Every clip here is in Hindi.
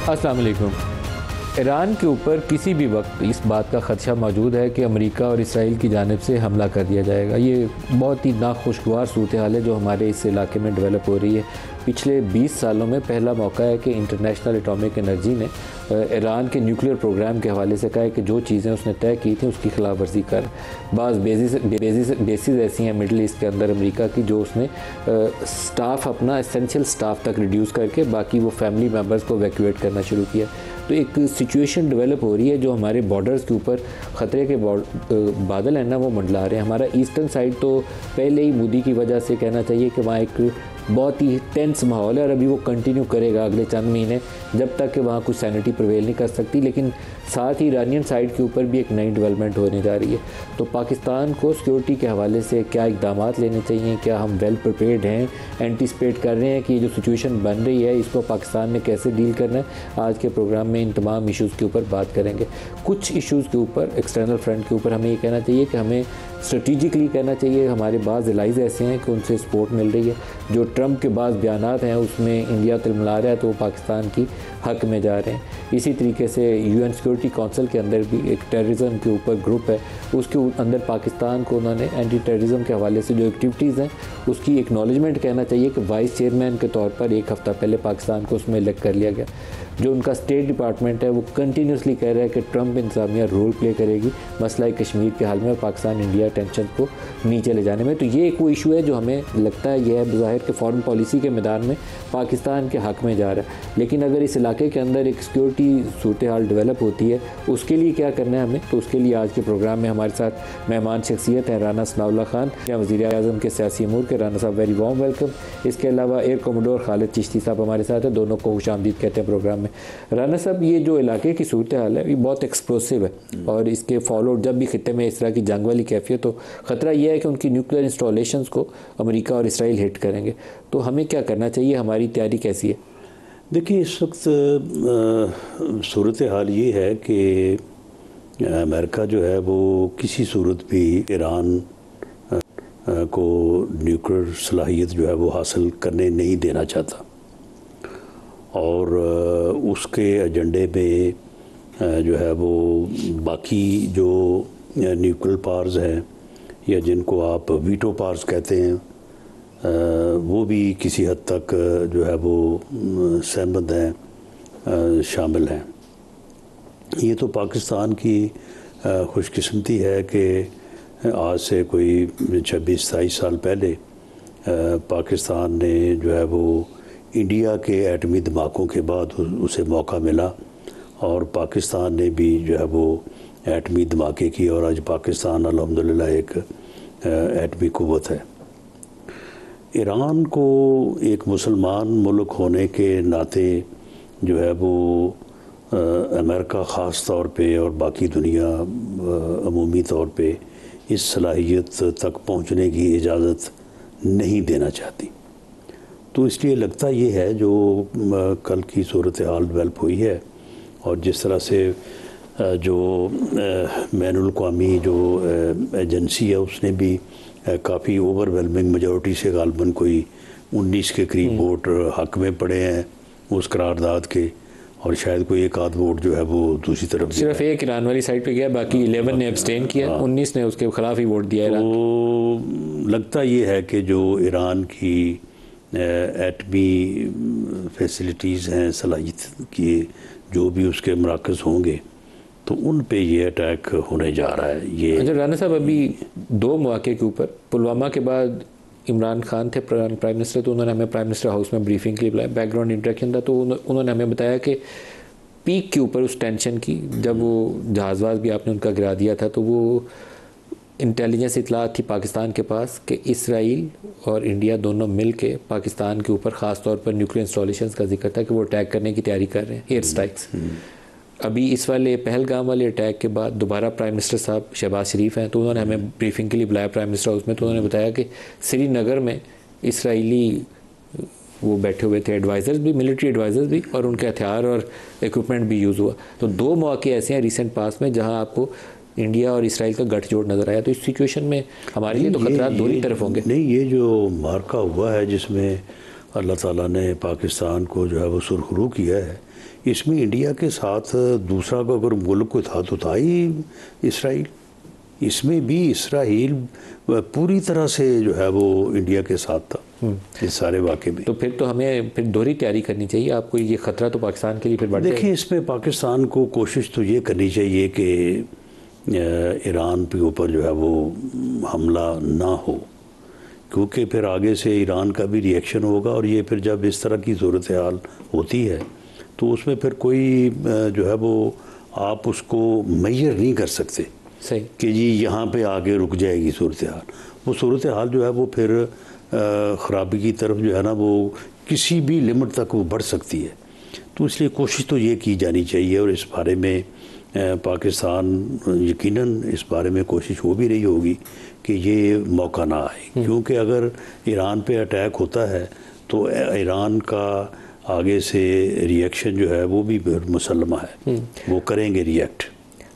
अस्सलाम वालेकुम। ईरान के ऊपर किसी भी वक्त इस बात का ख़दशा मौजूद है कि अमेरिका और इसराइल की जानिब से हमला कर दिया जाएगा। ये बहुत ही नाखुशगवार सूरत हाल है जो हमारे इस इलाके में डेवलप हो रही है। पिछले 20 सालों में पहला मौका है कि इंटरनेशनल एटॉमिक एनर्जी ने ईरान के न्यूक्लियर प्रोग्राम के हवाले से कहा है कि जो चीज़ें उसने तय की थी उसकी खिलाफ वर्जी कर। बाज़ बेसिस ऐसी हैं मिडल ईस्ट के अंदर अमेरिका की जो उसने स्टाफ अपना एसेंशियल स्टाफ तक रिड्यूस करके बाकी वो फैमिली मेम्बर्स को वैक्यूएट करना शुरू किया। तो एक सिचुएशन डेवलप हो रही है जो हमारे बॉर्डर्स के ऊपर ख़तरे के बादल हैं ना वो मंडला रहे हैं। हमारा ईस्टर्न साइड तो पहले ही मोदी की वजह से कहना चाहिए कि वहाँ एक बहुत ही टेंस माहौल है और अभी वो कंटिन्यू करेगा अगले चंद महीने जब तक कि वहाँ कुछ सैनिटी प्रिवेल नहीं कर सकती। लेकिन साथ ही ईरानियन साइड के ऊपर भी एक नई डेवलपमेंट होने जा रही है। तो पाकिस्तान को सिक्योरिटी के हवाले से क्या इकदाम लेने चाहिए, क्या हम वेल प्रिपेयर्ड हैं, एंटिसिपेट कर रहे हैं कि ये जो सिचुएशन बन रही है इसको पाकिस्तान ने कैसे डील करना है। आज के प्रोग्राम में इन तमाम इशूज़ के ऊपर बात करेंगे। कुछ इशूज़ के ऊपर एक्सटर्नल फ्रंट के ऊपर हमें ये कहना चाहिए कि हमें स्ट्रेटिजिकली कहना चाहिए हमारे बाज़ एलाइज़ ऐसे हैं कि उनसे सपोर्ट मिल रही है। जो ट्रंप के बाज़ बयानात हैं उसमें इंडिया तिलमिला रहा है तो वो पाकिस्तान की हक में जा रहे हैं। इसी तरीके से यूएन सिक्योरिटी काउंसिल के अंदर भी एक टेररिज्म के ऊपर ग्रुप है, उसके अंदर पाकिस्तान को उन्होंने एंटी टेररिज्म के हवाले से जो एक्टिविटीज़ हैं उसकी एक्नॉलेजमेंट कहना चाहिए कि वाइस चेयरमैन के तौर पर एक हफ़्ता पहले पाकिस्तान को उसमें इलेक्ट कर लिया गया। जो उनका स्टेट डिपार्टमेंट है वो कंटिन्यूसली कह रहा है कि ट्रंप इंतज़ामिया रोल प्ले करेगी मसला कश्मीर के हाल में पाकिस्तान इंडिया टेंशन को नीचे ले जाने में। तो ये एक वो इशू है जो हमें लगता है यह है ज़ाहिर के फॉरेन पॉलिसी के मैदान में पाकिस्तान के हक़ में जा रहा है। लेकिन अगर इस इलाके के अंदर एक सिक्योरिटी सूरत हाल डेवलप होती है उसके लिए क्या करना है हमें, तो उसके लिए आज के प्रोग्राम में हमारे साथ मेहमान शख्सियत हैं राना सनाउल्लाह खान, वज़ीर-ए-आज़म के सियासी अमूर के। राना साहब वेरी वार्म वेलकम। इसके अलावा एयर कमोडोर खालिद चिश्ती साहब हमारे साथ हैं, दोनों को खुशामदीद कहते हैं प्रोग्राम में। राना साहब, ये जो इलाके की सूरत हाल है ये बहुत एक्सप्लोसिव है और इसके फॉलो जब भी खित्ते में इस तरह की जंग वाली कैफियत तो ख़तरा यह है कि उनकी न्यूक्लियर इंस्टॉलेशंस को अमेरिका और इसराइल हिट करेंगे। तो हमें क्या करना चाहिए, हमारी तैयारी कैसी है? देखिए, इस वक्त सूरत हाल ये है कि अमेरिका जो है वो किसी सूरत भी ईरान को न्यूक्लियर सलाहियत जो है वो हासिल करने नहीं देना चाहता और उसके एजेंडे में जो है वो बाकी जो न्यूक्लियर पावर्स हैं या जिनको आप वीटो पावर्स कहते हैं वो भी किसी हद तक जो है वो सहमत हैं, शामिल हैं। ये तो पाकिस्तान की खुशकिस्मती है कि आज से कोई 26-27 साल पहले पाकिस्तान ने जो है वो इंडिया के एटमी धमाकों के बाद उसे मौका मिला और पाकिस्तान ने भी जो है वो एटमी धमाके की और आज पाकिस्तान अल्हम्दुलिल्लाह एक एटमी कुव्वत है। ईरान को एक मुसलमान मुल्क होने के नाते जो है वो अमेरिका ख़ास तौर पे और बाकी दुनिया अमूमी तौर पे इस सलाहियत तक पहुँचने की इजाज़त नहीं देना चाहती। तो इसलिए लगता ये है जो कल की सूरत हाल डेवलप हुई है और जिस तरह से जो बैनुल अक़वामी जो एजेंसी है उसने भी काफ़ी ओवरवेलमिंग मेजॉरिटी से गालबन कोई 19 के करीब वोट हक में पड़े हैं उस करारदाद के और शायद कोई एक आध वोट जो है वो दूसरी तरफ सिर्फ एक ईरान वाली साइड पे गया, बाकी 11 ने एब्सटेन किया, 19 ने उसके खिलाफ ही वोट दिया। तो लगता ये है कि जो ईरान की एटमी फैसिलिटीज़ हैं, सलाहियत की जो भी उसके मराकज़ होंगे तो उन पे ये अटैक होने जा रहा है। ये अच्छा राना साहब, अभी 2 मौके के ऊपर पुलवामा के बाद इमरान खान थे प्राइम मिनिस्टर, तो उन्होंने हमें प्राइम मिनिस्टर हाउस में ब्रीफिंग के लिए बुलाया, बैकग्राउंड इंटरेक्शन था। तो उन्होंने हमें बताया कि पीक के ऊपर उस टेंशन की जब वो जहाज़ भी आपने उनका गिरा दिया था तो वो इंटेलिजेंस इतलात थी पाकिस्तान के पास कि इसराइल और इंडिया दोनों मिल के पाकिस्तान के ऊपर ख़ास तौर पर न्यूक्लियर इंस्टॉलेशंस का जिक्र था कि वो अटैक करने की तैयारी कर रहे हैं, एयर स्ट्राइक्स। अभी इस वाले पहलगाम वाले अटैक के बाद दोबारा प्राइम मिनिस्टर साहब शहबाज शरीफ हैं, तो उन्होंने हमें ब्रीफिंग के लिए बुलाया प्राइम मिनिस्टर हाउस में। तो उन्होंने बताया कि श्रीनगर में इसराइली वो बैठे हुए थे, एडवाइज़र्स भी, मिलिट्री एडवाइज़र्स भी, और उनके हथियार और इक्विपमेंट भी यूज़ हुआ। तो 2 मौके ऐसे हैं रिसेंट पास में जहां आपको इंडिया और इसराइल का गठजोड़ नज़र आया। तो इस सिचुएशन में हमारे लिए तो खतरा दोनों तरफ होंगे। नहीं, ये जो मार्का हुआ है जिसमें अल्लाह ताला ने पाकिस्तान को जो है वो सुरखरू किया है, इसमें इंडिया के साथ दूसरा को अगर मुल्क कोई था तो था ही इसराइल। इसमें भी इसराइल पूरी तरह से जो है वो इंडिया के साथ था इस सारे वाक़े में। तो फिर तो हमें फिर दोहरी तैयारी करनी चाहिए आपको, ये ख़तरा तो पाकिस्तान के लिए फिर बढ़ जाएगा। देखिए, इसमें पाकिस्तान को कोशिश तो ये करनी चाहिए कि ईरान के ऊपर जो है वो हमला ना हो, क्योंकि फिर आगे से ईरान का भी रिएक्शन होगा, और ये फिर जब इस तरह की सूरत हाल होती है तो उसमें फिर कोई जो है वो आप उसको मेजर नहीं कर सकते सही कि जी यहाँ पे आगे रुक जाएगी सूरत हाल। वो सूरत हाल जो है वो फिर ख़राबी की तरफ जो है ना वो किसी भी लिमिट तक वो बढ़ सकती है। तो इसलिए कोशिश तो ये की जानी चाहिए, और इस बारे में पाकिस्तान यकीनन इस बारे में कोशिश हो भी रही होगी कि ये मौका ना आए, क्योंकि अगर ईरान पे अटैक होता है तो ईरान का आगे से रिएक्शन जो है वो भी मुसल्लमा है, वो करेंगे रिएक्ट।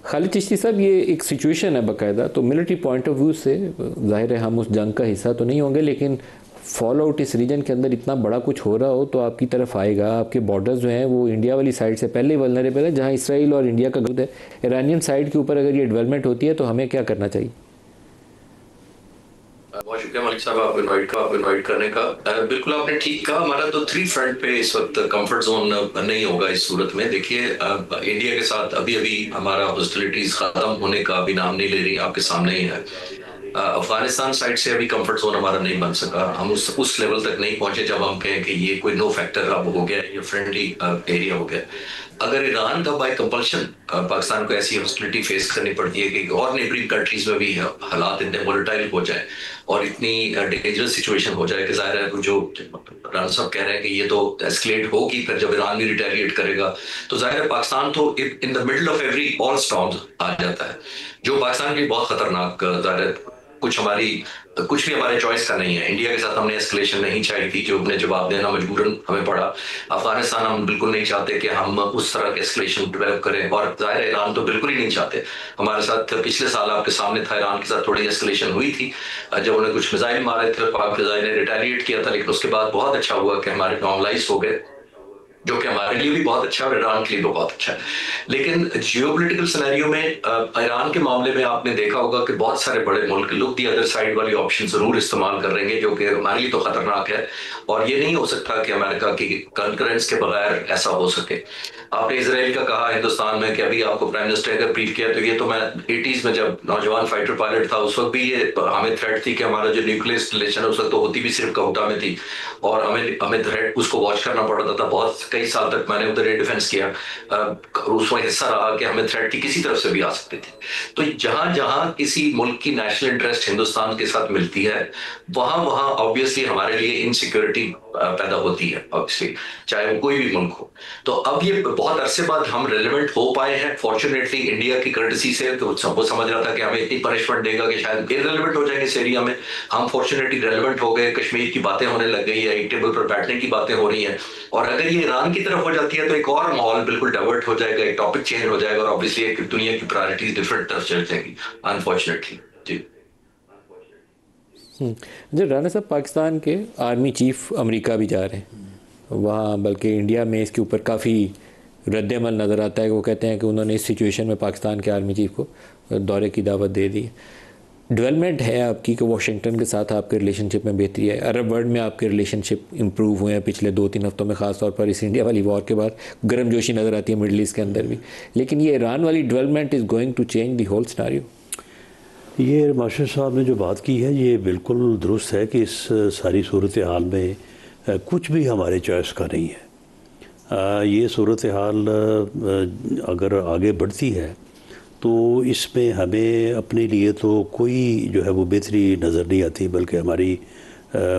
खालिद चिश्ती साहब, ये एक सिचुएशन है बाकायदा, तो मिलिट्री पॉइंट ऑफ व्यू से जाहिर है हम उस जंग का हिस्सा तो नहीं होंगे, लेकिन फॉल आउट इस रीजन के अंदर इतना बड़ा कुछ हो रहा हो तो आपकी तरफ आएगा। आपके बॉर्डर्स जो हैं वो इंडिया वाली साइड से पहले ही वल्नरेबल है, जहाँ इसराइल और इंडिया का गुद है। ईरानियन साइड के ऊपर अगर ये डेवलपमेंट होती है तो हमें क्या करना चाहिए? बहुत शुक्रिया मलिक साहब आपको इनवाइट करने का। बिल्कुल आपने ठीक कहा, हमारा तो 3 फ्रंट पे इस वक्त कंफर्ट जोन नहीं होगा इस सूरत में। देखिए, इंडिया के साथ अभी हमारा हॉस्टिलिटीज खत्म होने का अभी नाम नहीं ले रही, आपके सामने ही है। अफगानिस्तान साइड से अभी कंफर्ट जोन हमारा नहीं बन सका, हम उस लेवल तक नहीं पहुंचे जब हम कहें कि ये कोई नो फैक्टर अब हो गया, ये फ्रेंडली एरिया हो गया। अगर ईरान का बाय कंपल्शन पाकिस्तान को ऐसी हॉस्टिलिटी फेस करनी पड़ती है कि और नेबरिंग कंट्रीज में भी हालात इतने वोलेटाइल हो जाए और इतनी डेंजरस सिचुएशन हो जाए कि जाहिर है जो राना साहब कह रहे हैं कि ये तो एस्केलेट होगी, फिर जब ईरान भी रिटेलिएट करेगा तो जाहिर है पाकिस्तान तो in the middle of every all storms आ जाता है, जो पाकिस्तान के लिए बहुत खतरनाक। जाहिर है कुछ भी हमारे चॉइस का नहीं है। इंडिया के साथ हमने एस्केलेशन नहीं चाहिए थी, जो अपने जवाब देना मजबूरन हमें पड़ा। अफगानिस्तान हम बिल्कुल नहीं चाहते कि हम उस तरह के एस्केलेशन डेवलप करें, और जाहिर है ईरान तो बिल्कुल ही नहीं चाहते। हमारे साथ पिछले साल आपके सामने था, ईरान के साथ थोड़ी एस्केलेशन हुई थी जब उन्होंने कुछ मिसाइल मारे थे, पाक फिजाई ने रिटेलिएट किया था, लेकिन उसके बाद बहुत अच्छा हुआ कि हमारे नॉर्मलाइज हो गए, जो कि हमारे लिए भी बहुत अच्छा है और ईरान के लिए भी बहुत अच्छा है। लेकिन जियोपॉलिटिकल सिनेरियो में ईरान के मामले में आपने देखा होगा कि बहुत सारे बड़े मुल्क लुक दी अदर साइड वाली ऑप्शन जरूर इस्तेमाल कर रहे हैं, जो कि हमारे लिए तो खतरनाक है, और ये नहीं हो सकता कि अमेरिका की कंकरेंस के बगैर ऐसा हो सके। आपने इसराइल का कहा हिंदुस्तान में कि अभी आपको प्राइम मिनिस्टर अगर ब्रीफ किया, तो ये तो मैं 80s में जब नौजवान फाइटर पायलट था उस वक्त भी ये हमें थ्रेट थी कि हमारा जो न्यूक्लियर इंस्टॉलेशन है उस वक्त तो होती भी सिर्फ कहुटा में थी, और हमें थ्रेट उसको वॉच करना पड़ता था। बहुत कई साल तक मैंने उधर एयर डिफेंस किया, उसमें हिस्सा रहा कि हमें थ्रेट की किसी तरफ से भी आ सकती थी। तो जहां जहां किसी मुल्क की नेशनल इंटरेस्ट हिंदुस्तान के साथ मिलती है, वहां वहां ऑब्वियसली हमारे लिए इनसिक्योरिटी पैदा होती है, ऑब्वियसली चाहे वो कोई भी मुल्क हो। तो अब ये बहुत अरसे बाद हम रेलेवेंट हो पाए हैं फॉर्चुनेटली इंडिया की कर्टसी से, तो सबको समझ रहा था कि हमें इतनी पनिशमेंट देगा कि शायद इररेलेवेंट हो जाएंगे इस एरिया में। हम फॉर्चुनेटली रेलेवेंट हो गए, कश्मीर की बातें होने लग गई है, एक टेबल पर बैठने की बातें हो रही हैं, और अगर ये ईरान की तरफ हो जाती है तो एक और माहौल बिल्कुल डाइवर्ट हो जाएगा, एक टॉपिक चेंज हो जाएगा, और ऑब्वियसली एक दुनिया की प्रायोरिटीज डिफरेंट तरफ चल जाएगी अनफॉर्चुनेटली। जी जो राना साहब, पाकिस्तान के आर्मी चीफ अमेरिका भी जा रहे हैं वहाँ, बल्कि इंडिया में इसके ऊपर काफ़ी रद्दमल नज़र आता है कि वो कहते हैं कि उन्होंने इस सिचुएशन में पाकिस्तान के आर्मी चीफ को दौरे की दावत दे दी। डेवलपमेंट है आपकी कि वाशिंगटन के साथ आपके रिलेशनशिप में बेहतरी है, अरब वर्ल्ड में आपके रिलेशनशिप इंप्रूव हुए हैं पिछले 2-3 हफ्तों में, ख़ास तौर पर इस इंडिया वाली वॉर के बाद गर्मजोशी नज़र आती है मिडल ईस्ट के अंदर भी, लेकिन ये ईरान वाली development is going to change the whole scenario. ये मास्टर साहब ने जो बात की है ये बिल्कुल दुरुस्त है कि इस सारी सूरत हाल में कुछ भी हमारे चॉइस का नहीं है। ये सूरत हाल अगर आगे बढ़ती है तो इसमें हमें अपने लिए तो कोई जो है वो बेहतरी नज़र नहीं आती, बल्कि हमारी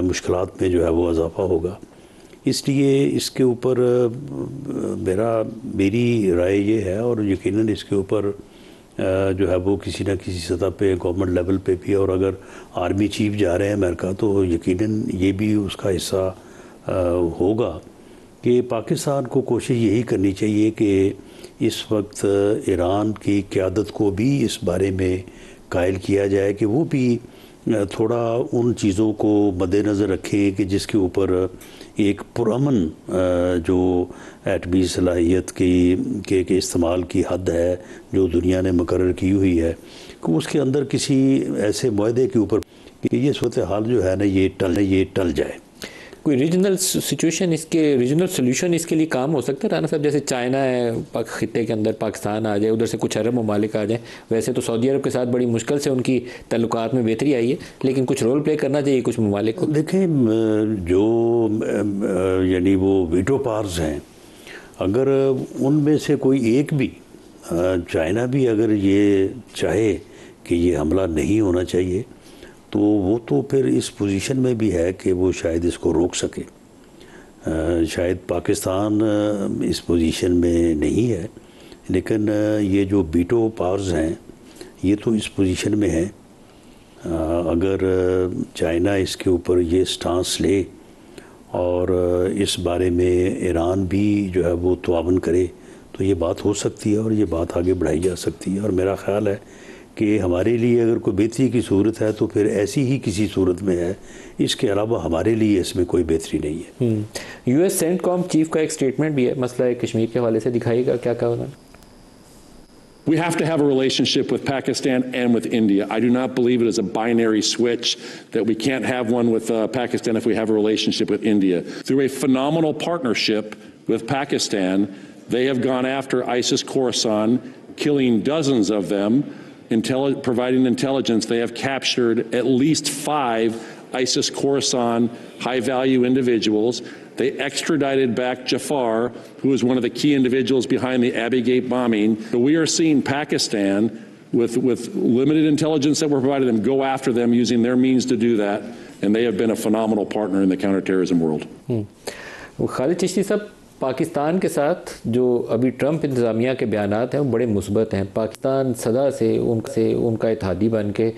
मुश्किलात में जो है वो इजाफ़ा होगा। इसलिए इसके ऊपर मेरी राय ये है, और यकीनन इसके ऊपर जो है वो किसी न किसी सतह पे गवर्नमेंट लेवल पे भी, और अगर आर्मी चीफ जा रहे हैं अमेरिका तो यकीनन ये भी उसका हिस्सा होगा कि पाकिस्तान को कोशिश यही करनी चाहिए कि इस वक्त ईरान की क़यादत को भी इस बारे में कायल किया जाए कि वो भी थोड़ा उन चीज़ों को मद्देनज़र रखें कि जिसके ऊपर एक पुरअमन जो एटमी सलाहियत के इस्तेमाल की हद है जो दुनिया ने मुकर्रर की हुई है, कि उसके अंदर किसी ऐसे मुआहदे के ऊपर कि ये सूरत हाल जो है ना ये टल जाए। कोई रीजनल सिचुएशन इसके रीजनल सोल्यूशन इसके लिए काम हो सकता है राना साहब? जैसे चाइना है खित्ते के अंदर, पाकिस्तान आ जाए, उधर से कुछ अरब ममालिक आ जाए। वैसे तो सऊदी अरब के साथ बड़ी मुश्किल से उनकी ताल्लुकात में बेहतरी आई है, लेकिन कुछ रोल प्ले करना चाहिए कुछ ममालिक को। देखें जो यानी वो वीटो पावर्स हैं, अगर उनमें से कोई एक भी चाइना भी अगर ये चाहे कि ये हमला नहीं होना चाहिए, तो वो तो फिर इस पोजीशन में भी है कि वो शायद इसको रोक सके। शायद पाकिस्तान इस पोजीशन में नहीं है, लेकिन ये जो वीटो पावर्स हैं ये तो इस पोजीशन में है। अगर चाइना इसके ऊपर ये स्टांस ले और इस बारे में ईरान भी जो है वो तआवुन करे, तो ये बात हो सकती है और ये बात आगे बढ़ाई जा सकती है। और मेरा ख़्याल है कि हमारे लिए अगर कोई बेहतरी की सूरत है तो फिर ऐसी ही किसी सूरत में है, इसके अलावा हमारे लिए इसमें कोई बेहतरी नहीं है। यूएस सेंटकॉम चीफ का एक स्टेटमेंट भी है मसला कश्मीर के हवाले से, दिखाइएगा क्या कहा उन्होंने। We have to have a relationship with Pakistan and with India. I do not believe it is a binary switch that we can't have one with Pakistan if we have a relationship with India. Through a phenomenal partnership with Pakistan, they have gone after ISIS Khorasan, killing dozens of them, providing intelligence. They have captured at least 5 ISIS Khorasan high-value individuals. They extradited back Jafar, who was one of the key individuals behind the Abbey Gate bombing. So we are seeing Pakistan, with limited intelligence that we're providing them, go after them using their means to do that, and they have been a phenomenal partner in the counterterrorism world. Khalid Chishti साहब, पाकिस्तान के साथ जो अभी ट्रंप इंतज़ामिया के बयानात हैं वो बड़े मुस्बत हैं। पाकिस्तान सदा से उनका इत्तेहादी बन के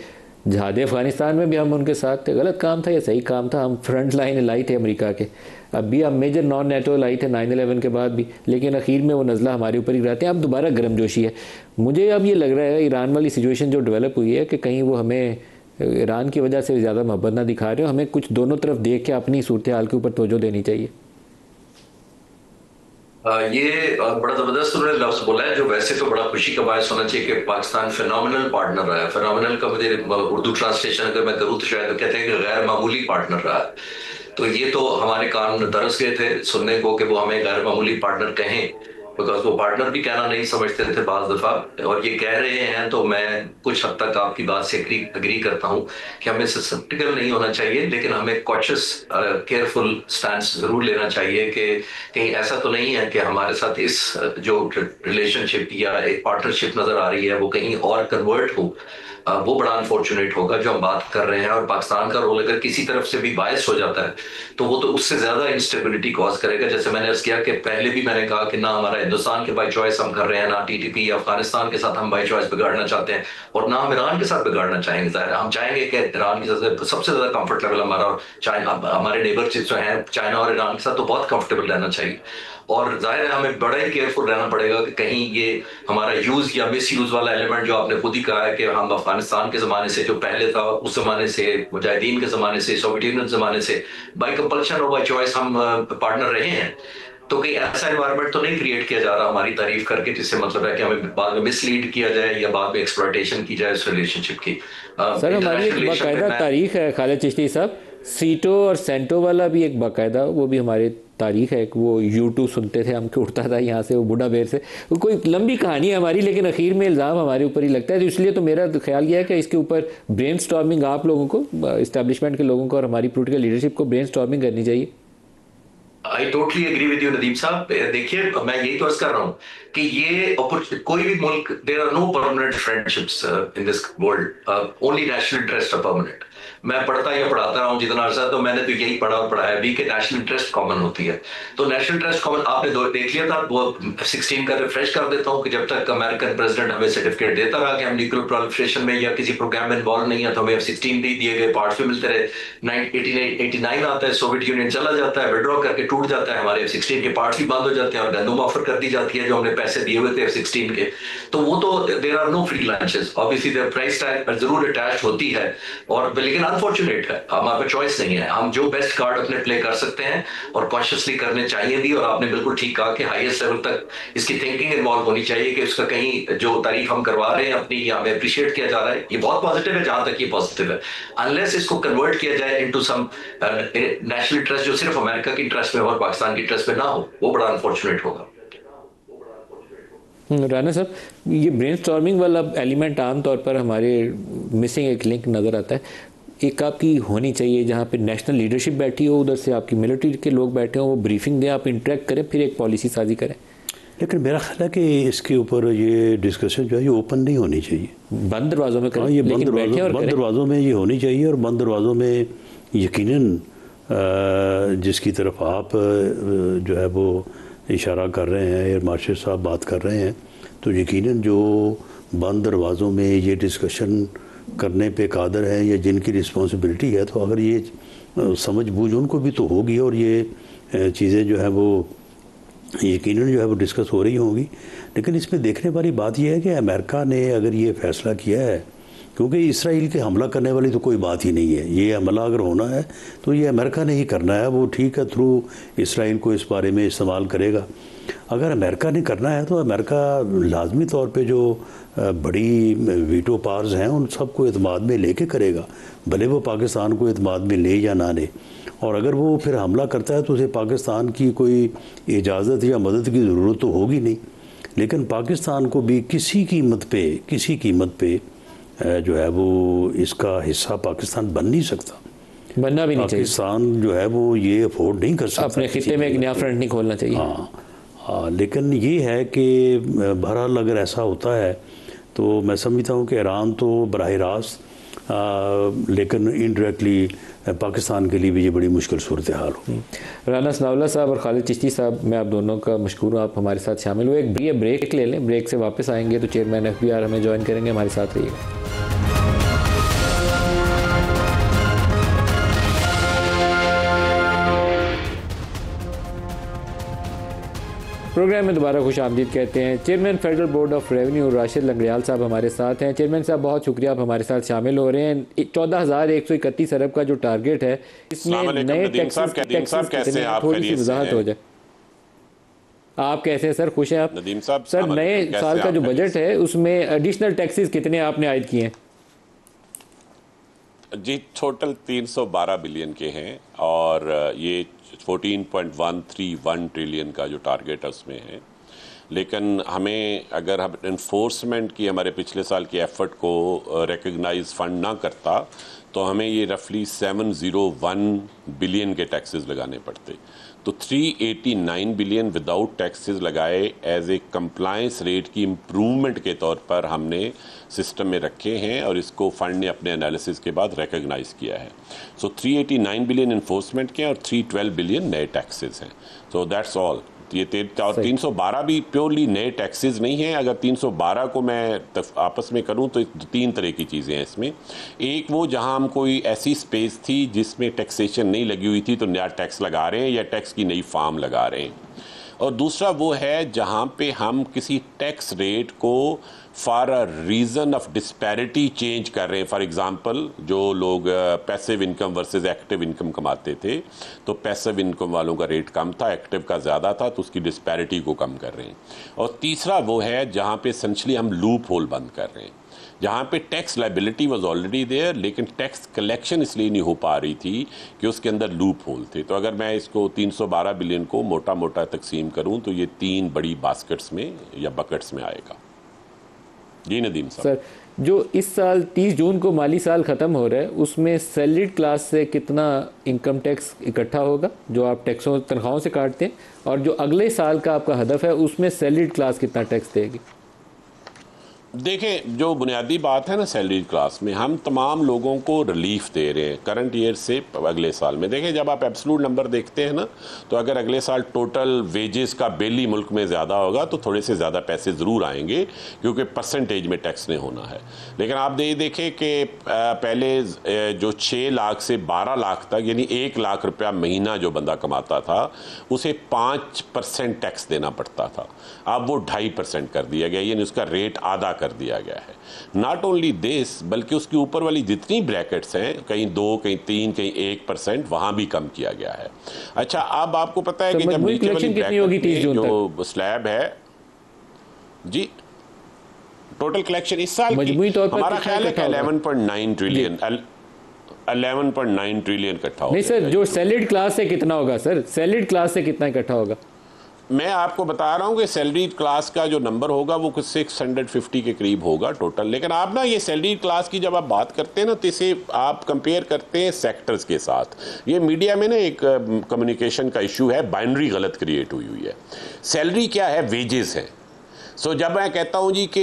जहाद अफ़गानिस्तान में भी हम उनके साथ थे। गलत काम था या सही काम था, हम फ्रंट लाइन लाई थे अमेरिका के, अब भी हम मेजर नॉन नेटो लाई थे 9/11 के बाद भी, लेकिन आखिर में वो नज़ला हमारे ऊपर ही रहते हैं। अब दोबारा गर्मजोशी है। मुझे अब ये लग रहा है ईरान वाली सिचुएशन जो डेवलप हुई है कि कहीं वो हमें ईरान की वजह से ज़्यादा मोहब्बत ना दिखा रहे हो, हमें कुछ दोनों तरफ देख के अपनी सूरत हाल के ऊपर तवज्जो देनी चाहिए। ये बड़ा जबरदस्त उन्होंने लफ्ज बोला है जो वैसे तो बड़ा खुशी का बायस होना चाहिए कि पाकिस्तान फिनोमिनल पार्टनर रहा है। फिनोमिनल का मुझे उर्दू ट्रांसलेशन अगर मैं करूँ तो शायद तो कहते हैं कि गैर मामूली पार्टनर रहा है। तो ये तो हमारे कान तरस गए थे सुनने को कि वो हमें गैर मामूली पार्टनर कहें, बिकॉज वो पार्टनर भी कहना नहीं समझते थे बाज़ दफ़ा, और ये कह रहे हैं तो मैं कुछ हद तक आपकी बात से अग्री करता हूँ कि हमें सस्पेक्टिकल नहीं होना चाहिए, लेकिन हमें कॉशियस केयरफुल स्टैंड ज़रूर लेना चाहिए कि कहीं ऐसा तो नहीं है कि हमारे साथ इस जो रिलेशनशिप या एक पार्टनरशिप नज़र आ रही है वो कहीं और कन्वर्ट हो। वो बड़ा अनफॉर्चुनेट होगा जो हम बात कर रहे हैं। और पाकिस्तान का रोल अगर किसी तरफ से भी बायस हो जाता है तो वो तो उससे ज्यादा इंस्टेबिलिटी कॉज करेगा। जैसे मैंने अर्ज किया कि पहले भी मैंने कहा कि ना हमारा हिंदुस्तान के बाई चॉइस हम कर रहे हैं, ना टीटीपी या अफगानिस्तान के साथ हम बाई चॉइस बिगाड़ना चाहते हैं, और ना हम ईरान के साथ बिगाड़ना चाहेंगे। जाहिर हम चाहेंगे कि ईरान की सबसे ज्यादा कंफर्ट लेवल हमारा और चाइना, हमारे नेबर जो है चाइना और ईरान के साथ तो बहुत कंफर्टेबल रहना चाहिए। और जाहिर है हमें बड़ा ही केयरफुल रहना पड़ेगा कि कहीं ये हमारा यूज या मिस यूज वाला एलिमेंट जो आपने खुद ही कहा है कि हम अफगानिस्तान के ज़माने से जो पहले था उस ज़माने से, मुजाहिदीन के ज़माने से, सोवियत यूनियन ज़माने से बाई कंपल्शन और बाई चॉइस हम पार्टनर रहे हैं, तो कहीं ऐसा एनवायरनमेंट तो नहीं क्रिएट किया जा रहा हमारी तारीफ करके जिससे मतलब है कि हमें बाद में मिसलीड किया जाए या बाद में एक्सप्लॉयटेशन की जाए इस रिलेशनशिप की। सर हमारी एक बाकायदा तारीख है खालिद चिश्ती साहब, सीटो और सेंटो वाला भी एक बाकायदा, वो भी हमारी तारीख है। वो U2 सुनते थे हम, के उठता था यहाँ से वो बूढ़ा बेर से, वो कोई लंबी कहानी है हमारी, लेकिन आखिर में इल्ज़ाम हमारे ऊपर ही लगता है। तो इसलिए तो मेरा ख्याल यह है कि इसके ऊपर ब्रेन स्टॉर्मिंग आप लोगों को, इस्टेब्लिशमेंट के लोगों को और हमारी पॉलिटिकल लीडरशिप को ब्रेन स्टॉर्मिंग करनी चाहिए। I totally agree with you Nadeem साहब। देखिए मैं यही तो अर्ज कर रहा हूँ कि ये कोई भी मुल्क, there are no permanent friendships in this world, only national interest are permanent. मैं पढ़ता या पढ़ाता रहा हूँ जितना अर्सा, तो मैंने तो यही पढ़ा और पढ़ाया भी कि नेशनल इंटरेस्ट कॉमन होती है। तो नेशनल इंटरेस्ट कॉमन आपने देख लिया था, वो 16 का रिफ्रेश कर देता हूँ कि जब तक अमेरिकन प्रेसिडेंट हमें सर्टिफिकेट देता रहा कि हम न्यूक्लियर प्रोलिफरेशन में या किसी प्रोग्राम में इन्वॉल्व नहीं है, तो हमें F-16 दिए गए पार्ट्स भी मिलते रहे। 1989 आता है, सोवियत यूनियन चला जाता है, विड्रॉ करके टूट जाता है, हमारे F-16 के पार्ट्स भी बंद हो जाते हैं और गंदम ऑफर कर दी जाती है जो हमने पैसे दिए हुए थे F-16 के, तो वो तो there are no free lunches, obviously there price tag जरूर अटैच होती है, और लेकिन अनफॉर्चुनेट है, हमारे पास चॉइस नहीं है, हम जो बेस्ट कार्ड अपने प्ले कर सकते हैं और कॉन्शियसली करने चाहिए भी। और आपने बिल्कुल ठीक कहा कि हाईएस्ट लेवल तक इसकी थिंकिंग इन्वॉल्व होनी चाहिए कि उसका कहीं जो तारीफ हम करवा रहे हैं अपनी, या हमें अप्रिशिएट किया जा रहा है, ये बहुत पॉजिटिव है जहां तक ये पॉजिटिव है, अनलेस इसको कन्वर्ट किया जाए इनटू सम नेशनल इंटरेस्ट जो सिर्फ अमेरिका की इंटरेस्ट में और पाकिस्तान की इंटरेस्ट में ना हो, वो बड़ा अनफॉर्चुनेट होगा। राना साहब, ये ब्रेनस्टॉर्मिंग वाला एलिमेंट आमतौर पर हमारे मिसिंग एक लिंक नज़र आता है, एक आपकी होनी चाहिए जहाँ पे नेशनल लीडरशिप बैठी हो, उधर से आपकी मिलिट्री के लोग बैठे हो, वो ब्रीफिंग दें, आप इंटरेक्ट करें, फिर एक पॉलिसी साजी करें। लेकिन मेरा ख्याल है कि इसके ऊपर ये डिस्कशन जो है ये ओपन नहीं होनी चाहिए, बंद दरवाज़ों में करें। ये बंद दरवाज़ों में ये होनी चाहिए, और बंद दरवाज़ों में यकीनन जिसकी तरफ आप जो है वो इशारा कर रहे हैं, एयर मार्शल साहब बात कर रहे हैं, तो यकीनन जो बंद दरवाज़ों में ये डिस्कशन करने पे कादर हैं या जिनकी रिस्पॉन्सिबिलिटी है, तो अगर ये समझ बूझ उनको भी तो होगी, और ये चीज़ें जो है वो यकीनन जो है वो डिस्कस हो रही होंगी। लेकिन इसमें देखने वाली बात यह है कि अमेरिका ने अगर ये फ़ैसला किया है, क्योंकि इसराइल के हमला करने वाली तो कोई बात ही नहीं है, ये हमला अगर होना है तो ये अमेरिका ने ही करना है, वो ठीक है थ्रू इसराइल को इस बारे में इस्तेमाल करेगा। अगर अमेरिका ने करना है तो अमेरिका लाजमी तौर पे जो बड़ी वीटो पावर्स हैं उन सबको एतमाद में लेके करेगा, भले वो पाकिस्तान को एतमाद में ले या ना ले। और अगर वो फिर हमला करता है तो उसे पाकिस्तान की कोई इजाज़त या मदद की ज़रूरत तो होगी नहीं, लेकिन पाकिस्तान को भी किसी कीमत पे जो है वो इसका हिस्सा पाकिस्तान बन नहीं सकता, बनना भी नहीं चाहिए। पाकिस्तान जो है वो ये अफोर्ड नहीं कर सकता, अपने खित्ते में एक नया फ्रंट नहीं खोलना चाहिए। हाँ, लेकिन ये है कि बहरहाल अगर ऐसा होता है तो मैं समझता हूँ कि ईरान तो बराह रास्त लेकिन इनडायरेक्टली पाकिस्तान के लिए भी ये बड़ी मुश्किल सूरत हाल हो। राना सनाउल्लाह साहब और खालिद चिश्ती साहब, मैं आप दोनों का मशकूर हूँ, आप हमारे साथ शामिल हुए। एक ब्रेक ले लें, ब्रेक से वापस आएंगे तो चेयरमैन FBR हमें ज्वाइन करेंगे, हमारे साथ रहिएगा। प्रोग्राम में दोबारा खुश आमदीद कहते हैं। Chairman federal board of revenue Rashid Langrial साहब हमारे साथ हैं। चेयरमैन साहब, बहुत शुक्रिया, आप हमारे साथ शामिल हो रहे हैं। 14,131 अरब का जो टारगेट है, इसमें नए टैक्सेस थोड़ी सी वजाहत हो जाए। आप कैसे हैं सर, खुश हैं आप? नदीम साहब, सर नए साल का जो बजट है उसमें एडिशनल टैक्सेस कितने आपने आयद किए हैं? जी, टोटल 312 बिलियन के हैं, और ये 14.131 ट्रिलियन का जो टारगेट है उसमें है। लेकिन हमें, अगर हम इन्फोर्समेंट की हमारे पिछले साल की एफर्ट को रिकग्नाइज फंड ना करता तो हमें ये रफली 701 बिलियन के टैक्सेस लगाने पड़ते। तो 389 बिलियन विदाउट टैक्सेस लगाए एज ए कंप्लायंस रेट की इम्प्रूवमेंट के तौर पर हमने सिस्टम में रखे हैं, और इसको फंड ने अपने एनालिसिस के बाद रिकग्नाइज किया है। सो 389 बिलियन इन्फोर्समेंट के और 312 बिलियन नए टैक्सेस हैं। So that's all. ये 312 भी प्योरली नए टैक्सेस नहीं हैं। अगर 312 को मैं आपस में करूं तो 3 तरह की चीज़ें हैं इसमें। एक, वो जहां हम कोई ऐसी स्पेस थी जिसमें टैक्सेशन नहीं लगी हुई थी तो नया टैक्स लगा रहे हैं या टैक्स की नई फॉर्म लगा रहे हैं। और दूसरा वो है जहां पे हम किसी टैक्स रेट को for a reason of disparity change कर रहे हैं। फॉर एग्जांपल, जो लोग passive income versus active income कमाते थे, तो पैसिव इनकम वालों का रेट कम था, एक्टिव का ज़्यादा था, तो उसकी डिस्पैरिटी को कम कर रहे हैं। और तीसरा वो है जहाँ पे एसेंशली हम लूप होल बंद कर रहे हैं, जहाँ पे tax liability was already there, लेकिन टैक्स कलेक्शन इसलिए नहीं हो पा रही थी कि उसके अंदर लूप होल थे। तो अगर मैं इसको 312 बिलियन को मोटा मोटा तकसीम करूँ तो ये 3 बड़ी बास्केट्स में या बकेट्स में आएगा। जी नदीम साहब। सर, जो इस साल 30 जून को माली साल ख़त्म हो रहा है, उसमें सैलरीड क्लास से कितना इनकम टैक्स इकट्ठा होगा जो आप टैक्सों तनख्वाहों से काटते हैं, और जो अगले साल का आपका हदफ है उसमें सैलरीड क्लास कितना टैक्स देगी? देखें, जो बुनियादी बात है ना, सैलरी क्लास में हम तमाम लोगों को रिलीफ दे रहे हैं करंट ईयर से अगले साल में। देखें, जब आप एब्सोल्यूट नंबर देखते हैं ना, तो अगर अगले साल टोटल वेजेस का बिल ही मुल्क में ज़्यादा होगा तो थोड़े से ज़्यादा पैसे ज़रूर आएंगे, क्योंकि परसेंटेज में टैक्स नहीं होना है। लेकिन आप देखें कि पहले जो 6 लाख से 12 लाख तक, यानी 1 लाख रुपया महीना जो बंदा कमाता था, उसे 5% टैक्स देना पड़ता था। अब वो 2.5% कर दिया गया, यानी उसका रेट आधा कर दिया गया है। नॉट ओनली दिस, बल्कि उसके ऊपर वाली जितनी ब्रैकेट्स हैं, कहीं 2, कहीं 3, कहीं 1%, वहां भी कम किया गया है। अच्छा, अब आपको पता है कि जब नीचे वाली ब्रैकेट में जो स्लैब है जी, टोटल कलेक्शन इस साल की हमारा ख्याल है कि 11.9 ट्रिलियन 11.9 ट्रिलियन इकट्ठा होगा। नहीं सर, जो सैलरीड क्लास से कितना होगा सर? सैलरीड क्लास से कितना इकट्ठा होगा? मैं आपको बता रहा हूं कि सैलरी क्लास का जो नंबर होगा वो कुछ 650 के करीब होगा टोटल। लेकिन आप ना, ये सैलरी क्लास की जब आप बात करते हैं ना, तो इसे आप कंपेयर करते हैं सेक्टर्स के साथ। ये मीडिया में ना एक कम्युनिकेशन का इशू है, बाइनरी गलत क्रिएट हुई है। सैलरी क्या है? वेजेस है। सो जब मैं कहता हूं जी कि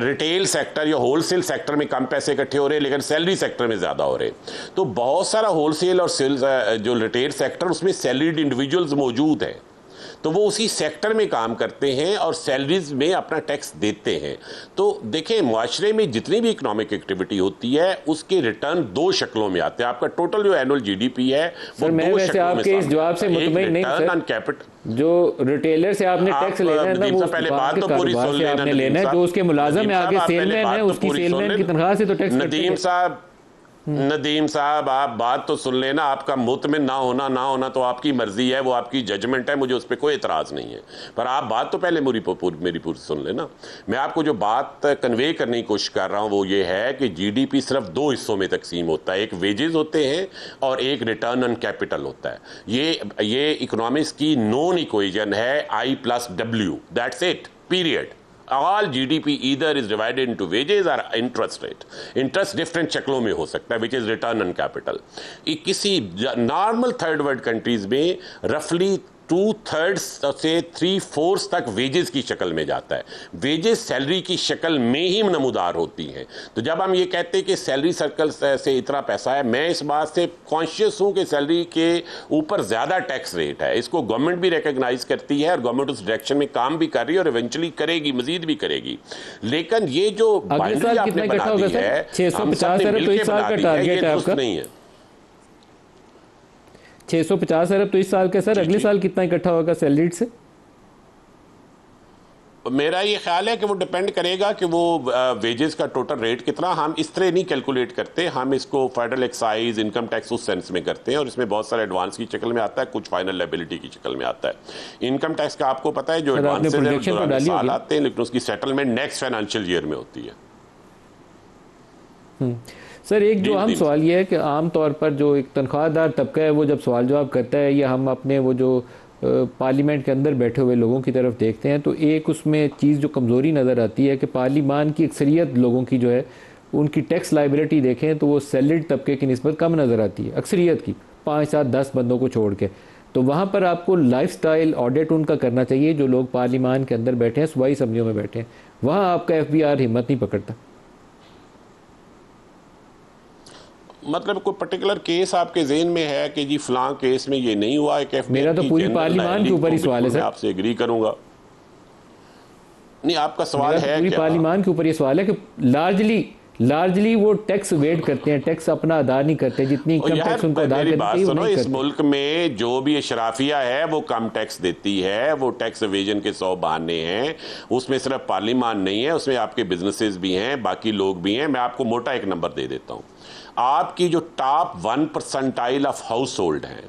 रिटेल सेक्टर या होलसेल सेक्टर में कम पैसे इकट्ठे हो रहे हैं, लेकिन सैलरी सेक्टर में ज़्यादा हो रहे हैं, तो बहुत सारा होलसेल और सेल्स जो रिटेल सेक्टर, उसमें सैलरीड इंडिविजुअल्स मौजूद हैं, तो वो उसी सेक्टर में काम करते हैं और सैलरीज में अपना टैक्स देते हैं। तो देखें, मुआशरे में जितनी भी इकोनॉमिक एक्टिविटी होती है, उसके रिटर्न 2 शक्लों में आते हैं। आपका टोटल जो एनुअल जीडीपी है वो 2 शक्लों में आपके इस जवाब से मुतमईन नहीं सर। जो रिटेलर से आपने टैक्स लेना है ना, वो पहले बात तो पूरी सुन लेना है, जो उसके मुलाजिम है, आगे सेलमैन है, उसकी सेलमैन की तनख्वाह से तो टैक्स। नदीम साहब, आप बात तो सुन लेना। आपका मुतमिन ना होना तो आपकी मर्जी है, वो आपकी जजमेंट है, मुझे उस पर कोई एतराज़ नहीं है। पर आप बात तो पहले मेरी पूरी सुन लेना। मैं आपको जो बात कन्वे करने की कोशिश कर रहा हूं वो ये है कि जीडीपी सिर्फ 2 हिस्सों में तकसीम होता है, एक वेजेस होते हैं और एक रिटर्न ऑन कैपिटल होता है। ये इकोनॉमिक्स की नॉन इक्वेशन है, I+W, that's it, period. All GDP either is divided into wages or interest rate. Interest different शक्लों में हो सकता है, which is return on capital. किसी नॉर्मल थर्ड वर्ल्ड कंट्रीज में रफली 2/3 से 3/4 तक वेजेस की शक्ल में जाता है। वेजेस सैलरी की शक्ल में ही नमूदार होती हैं। तो जब हम ये कहते हैं कि सैलरी सर्कल से इतना पैसा है, मैं इस बात से कॉन्शियस हूं कि सैलरी के ऊपर ज़्यादा टैक्स रेट है। इसको गवर्नमेंट भी रिकॉग्नाइज करती है और गवर्नमेंट उस डायरेक्शन में काम भी कर रही है और इवेंचुअली करेगी, मजीद भी करेगी। लेकिन ये जो बाइनरी आपने बना दी है, 650 अरब तो इस साल का टारगेट है आपका? नहीं है 650 अरब तो इस साल का सर। अगले साल कितना इकट्ठा होगा सैलरीड से? मेरा ये ख्याल है कि वो डिपेंड करेगा कि वो वेजेस का टोटल रेट कितना। हम इस तरह नहीं कैलकुलेट करते, हम इसको फेडरल एक्साइज, इनकम टैक्स उस सेंस में करते हैं और इसमें बहुत सारे एडवांस की शक्ल में आता है, कुछ फाइनल लायबिलिटी की शक्ल में आता है। इनकम टैक्स का आपको पता है जो एडवांसेस हैं साल आते हैं, लेकिन उसकी सेटलमेंट नेक्स्ट फाइनेंशियल ईयर में होती है। सर, एक जो अहम सवाल ये है कि आम तौर पर जो एक तनख्वाहदार तबका है, वो जब सवाल जवाब करता है या हम अपने वो जो पार्लियामेंट के अंदर बैठे हुए लोगों की तरफ देखते हैं, तो एक उसमें चीज़ जो कमज़ोरी नज़र आती है कि पार्लियामान की अक्सरियत लोगों की जो है, उनकी टैक्स लाइबिलिटी देखें तो वो सैलरीड तबके की निस्बत कम नज़र आती है, अक्सरियत की, 5, 7, 10 बंदों को छोड़ के। तो वहाँ पर आपको लाइफस्टाइल ऑडिट उनका करना चाहिए जो लोग पार्लियामान के अंदर बैठे हैं, सूबाई असम्बलियों में बैठे हैं। वहाँ आपका FBR हिम्मत नहीं पकड़ता। मतलब कोई पर्टिकुलर केस आपके ज़हन में है कि जी फलां केस में ये नहीं हुआ है? मेरा तो पूरी पार्लियामान के ऊपर ही सवाल है सर। मैं आपसे एग्री करूंगा। नहीं, आपका सवाल है पूरी पार्लियामान के ऊपर ये सवाल है कि लार्जली वो टैक्स वेट करते हैं, टैक्स अपना अदा नहीं करते, जितनी इनकम टैक्स उनको अदा करनी चाहिए। इस मुल्क में जो भी अशराफिया है वो कम टैक्स देती है, वो टैक्स एवेजन के 100 बहाने हैं। उसमें सिर्फ पार्लियामान नहीं है, उसमें आपके बिजनेसेस भी हैं, बाकी लोग भी हैं। मैं आपको मोटा एक नंबर दे देता हूं। आपकी जो टॉप 1% ऑफ हाउस होल्ड हैं,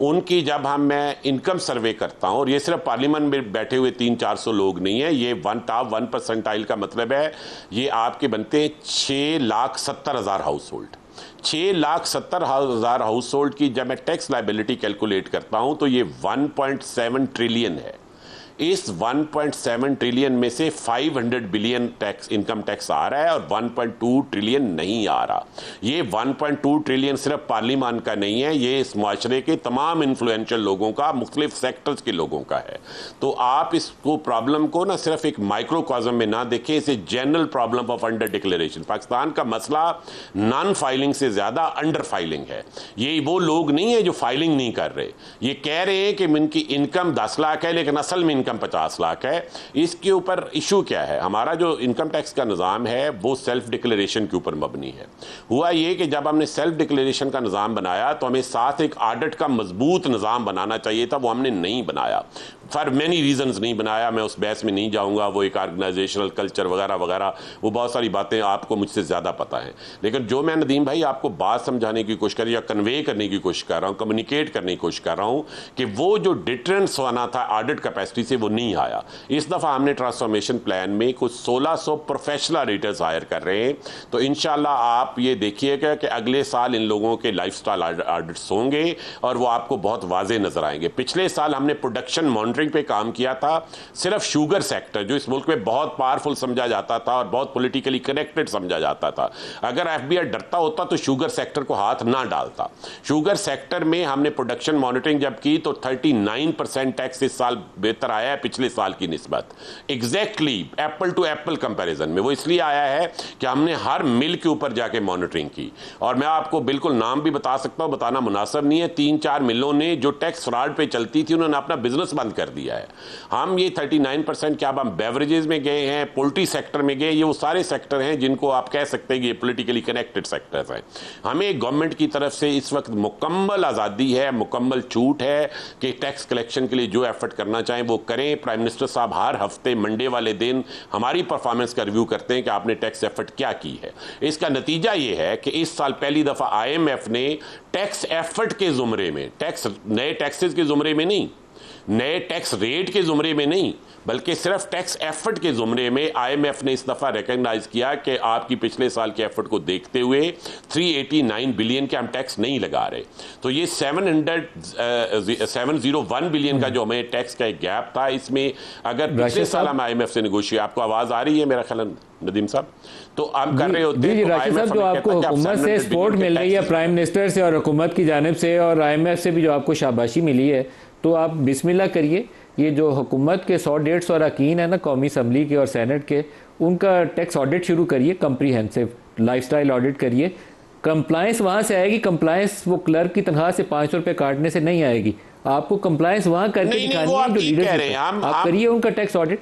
उनकी जब मैं इनकम सर्वे करता हूं, और ये सिर्फ पार्लियामेंट में बैठे हुए 300-400 लोग नहीं है, ये टॉप 1% का मतलब है ये आपके बनते हैं 6,70,000 हाउस होल्ड। 6,70,000 हाउस होल्ड की जब मैं टैक्स लाइबिलिटी कैलकुलेट करता हूं तो ये 1.7 ट्रिलियन है। इस 1.7 ट्रिलियन में से 500 बिलियन टैक्स इनकम टैक्स आ रहा है और 1.2 ट्रिलियन नहीं आ रहा। ये 1.2 ट्रिलियन सिर्फ पार्लियामान का नहीं है, ये इस माशरे के तमाम इन्फ्लुएंशियल लोगों का, मुख्तलिफ सेक्टर्स के लोगों का है। तो आप इसको प्रॉब्लम को ना सिर्फ एक माइक्रोकॉज़म में ना देखें, इसे general problem of under declaration. Pakistan का मसला नॉन फाइलिंग से ज्यादा अंडर फाइलिंग है। ये वो लोग नहीं है जो फाइलिंग नहीं कर रहे, ये कह रहे हैं कि इनकी इनकम 10 लाख है लेकिन असल में इनकम 50 लाख है। इसके ऊपर इशू क्या है? हमारा जो इनकम टैक्स का निज़ाम है वो सेल्फ डिक्लेरेशन के ऊपर मबनी है। हुआ ये कि जब हमने सेल्फ डिक्लेरेशन का निज़ाम बनाया तो हमें साथ एक ऑडिट का मजबूत निज़ाम बनाना चाहिए था, वो हमने नहीं बनाया। फॉर मैनी रीजंस नहीं बनाया, मैं उस बहस में नहीं जाऊंगा। वो एक ऑर्गेनाइजेशनल कल्चर वगैरह वगैरह, वो बहुत सारी बातें आपको मुझसे ज़्यादा पता है। लेकिन जो मैं नदीम भाई आपको बात समझाने की कोशिश कर रही या कन्वे करने की कोशिश कर रहा हूँ, कम्युनिकेट करने की कोशिश कर रहा हूँ कि वो जो डिटरेंस आना था ऑडिट कैपेसिटी से वो नहीं आया। इस दफ़ा हमने ट्रांसफॉर्मेशन प्लान में कुछ 1600 प्रोफेशनल ऑडिटर्स हायर कर रहे हैं। तो इंशाल्लाह आप ये देखिएगा कि अगले साल इन लोगों के लाइफस्टाइल ऑडिट्स होंगे और वो आपको बहुत वाज़ेह नजर आएंगे। पिछले साल हमने प्रोडक्शन मॉनिटरिंग पे काम किया था, सिर्फ शुगर सेक्टर जो इस मुल्क में बहुत पावरफुल समझा जाता था और बहुत पॉलिटिकली कनेक्टेड समझा जाता था, अगर एफबीआई डरता होता तो शुगर सेक्टर को हाथ ना डालता। शुगर सेक्टर में हमने प्रोडक्शन मॉनिटरिंग जब की तो 39% टैक्स इस साल बेहतर आया है पिछले साल की निस्बत। Exactly apple to apple comparison में वो इसलिए आया है कि हमने हर मिल के ऊपर जाके मॉनिटरिंग की। और मैं आपको बिल्कुल नाम भी बता सकता हूं, बताना मुनासिब नहीं है, 3-4 मिलों ने जो टैक्स फ्रॉड पे चलती थी उन्होंने अपना बिजनेस बंद कर दिया है। हम ये 39% क्या हम बेवरेजेस में गए हैं, पोल्ट्री सेक्टर में गए, ये वो सारे सेक्टर हैं जिनको आप कह सकते हैं कि ये पॉलिटिकली कनेक्टेड सेक्टर्स हैं। हमें गवर्नमेंट की तरफ से इस वक्त मुकम्मल आज़ादी है, मुकम्मल छूट है कि टैक्स कलेक्शन के लिए जो एफर्ट करना चाहें वो करें। प्राइम मिनिस्टर साहब हर हफ्ते मंडे वाले दिन हमारी परफॉर्मेंस का रिव्यू करते हैं कि आपने टैक्स एफर्ट क्या की है। इसका नतीजा ये है कि इस साल पहली दफ़ा IMF ने टैक्स एफर्ट के ज़ुमरे में, टैक्स नए टैक्सेस के ज़ुमरे में नहीं, नए टैक्स रेट के ज़ुमरे में नहीं, बल्कि सिर्फ टैक्स एफर्ट के ज़ुमरे में IMF ने इस दफ़ा रिकग्नाइज किया कि आपकी पिछले साल के एफर्ट को देखते हुए 389 बिलियन के हम टैक्स नहीं लगा रहे। तो ये 701 बिलियन का जो हमें टैक्स का एक गैप था, इसमें अगर पिछले साल हम IMF से नेगोशिएट, आपको आवाज़ आ रही है मेरा ख्याल नदीम साहब, तो हम कर रहे होते हैं। राशिद साहब, जो आपको हुकूमत से सपोर्ट मिल रही है, प्राइम मिनिस्टर से और हुकूमत की जानिब से और IMF से भी जो आपको शाबाशी मिली है, तो आप बिस्मिल्लाह करिए। ये जो हुकूमत के 100-150 अरकान है ना कौमी असम्बली के और सेनेट के, उनका टैक्स ऑडिट शुरू करिए, कम्प्रीहेंसिव लाइफस्टाइल ऑडिट करिए। कंप्लायंस वहाँ से आएगी, कंप्लायंस वो क्लर्क की तनख्वाह से 500 रुपये काटने से नहीं आएगी। आपको कंप्लायंस वहाँ करके दिखानी है, जो लीडरशिप आप करिए उनका टैक्स ऑडिट।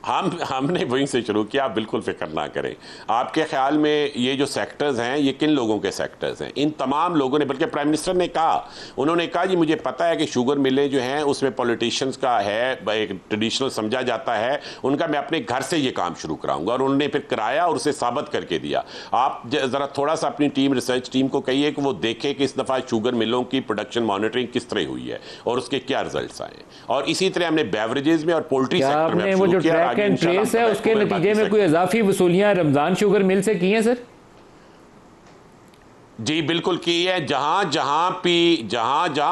हमने वहीं से शुरू किया, आप बिल्कुल फिक्र ना करें। आपके ख्याल में ये जो सेक्टर्स हैं ये किन लोगों के सेक्टर्स हैं? इन तमाम लोगों ने, बल्कि प्राइम मिनिस्टर ने कहा, उन्होंने कहा जी मुझे पता है कि शुगर मिलें जो हैं उसमें पॉलिटिशियंस का है, एक ट्रेडिशनल समझा जाता है, उनका मैं अपने घर से ये काम शुरू कराऊंगा। और उन्होंने फिर कराया और उसे साबित करके दिया। आप ज़रा थोड़ा सा अपनी टीम, रिसर्च टीम को कहिए कि वो देखे कि इस दफ़ा शुगर मिलों की प्रोडक्शन मॉनिटरिंग किस तरह हुई है और उसके क्या रिजल्ट आए। और इसी तरह हमने बेवरेजेस में और पोल्ट्री सेक्टर में शुरू किया। ट्रेस है, उसके नतीजे में कोई इजाफी वसूलियां रमजान शुगर मिल से की हैं सर? जी बिल्कुल की है। जहां जहां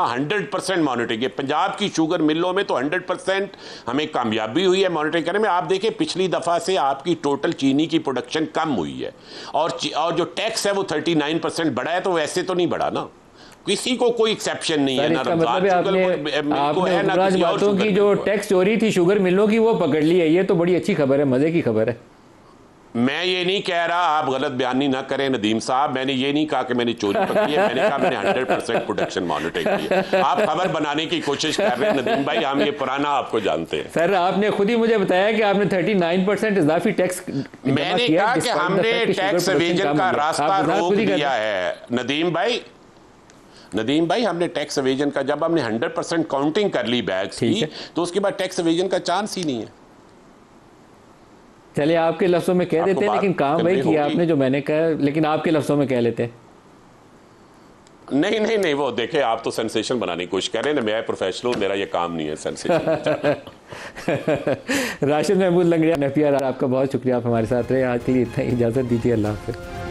100% मॉनिटरिंग है। पंजाब की शुगर मिलों में तो 100% हमें कामयाबी हुई है मॉनिटरिंग करने में। आप देखिए पिछली दफा से आपकी टोटल चीनी की प्रोडक्शन कम हुई है और जो टैक्स है वो 39% बढ़ा है, तो वैसे तो नहीं बढ़ा ना, किसी को कोई एक्सेप्शन नहीं है ना। मतलब आपने बातों की जो टैक्स चोरी थी शुगर मिलों की वो पकड़ ली है, ये तो बड़ी अच्छी खबर है, मजे की खबर है। मैं ये नहीं कह रहा, आप गलत बयानी ना करें नदीम साहब, मैंने ये नहीं कहा कि मैंने चोरी पकड़ी है, मैंने कहा मैंने 100% प्रोडक्शन मॉनिटरिंग की है। आप खबर बनाने की कोशिश कर रहे हैं नदीम भाई, हम ये पुराना आपको जानते हैं। सर आपने खुद ही मुझे बताया कि आपने 39% इजाफी टैक्स, मैंने कहा कि हमने टैक्स एवेजन का रास्ता रोक दिया है नदीम भाई, हमने टैक्स एवेजन का, जब हमने 100% काउंटिंग कर ली बैग्स की, तो उसके बाद टैक्स एवेजन का चांस ही नहीं है। चलिए आपके लफ्जों में कह देते हैं, लेकिन काम वही किया आपने जो मैंने कहा, लेकिन आपके लफ्जों में कह लेते हैं। नहीं, वो देखे आप तो सेंसेशन बनाने की कोशिश कर रहे हैं, मैं प्रोफेशनल, मेरा ये काम नहीं है सेंसेशन। राशिद महमूद लंगड़िया NPR, आपका बहुत शुक्रिया, आप हमारे साथ रहे। आज के लिए इतना ही, इजाजत दीजिए, अल्लाह हाफिज़।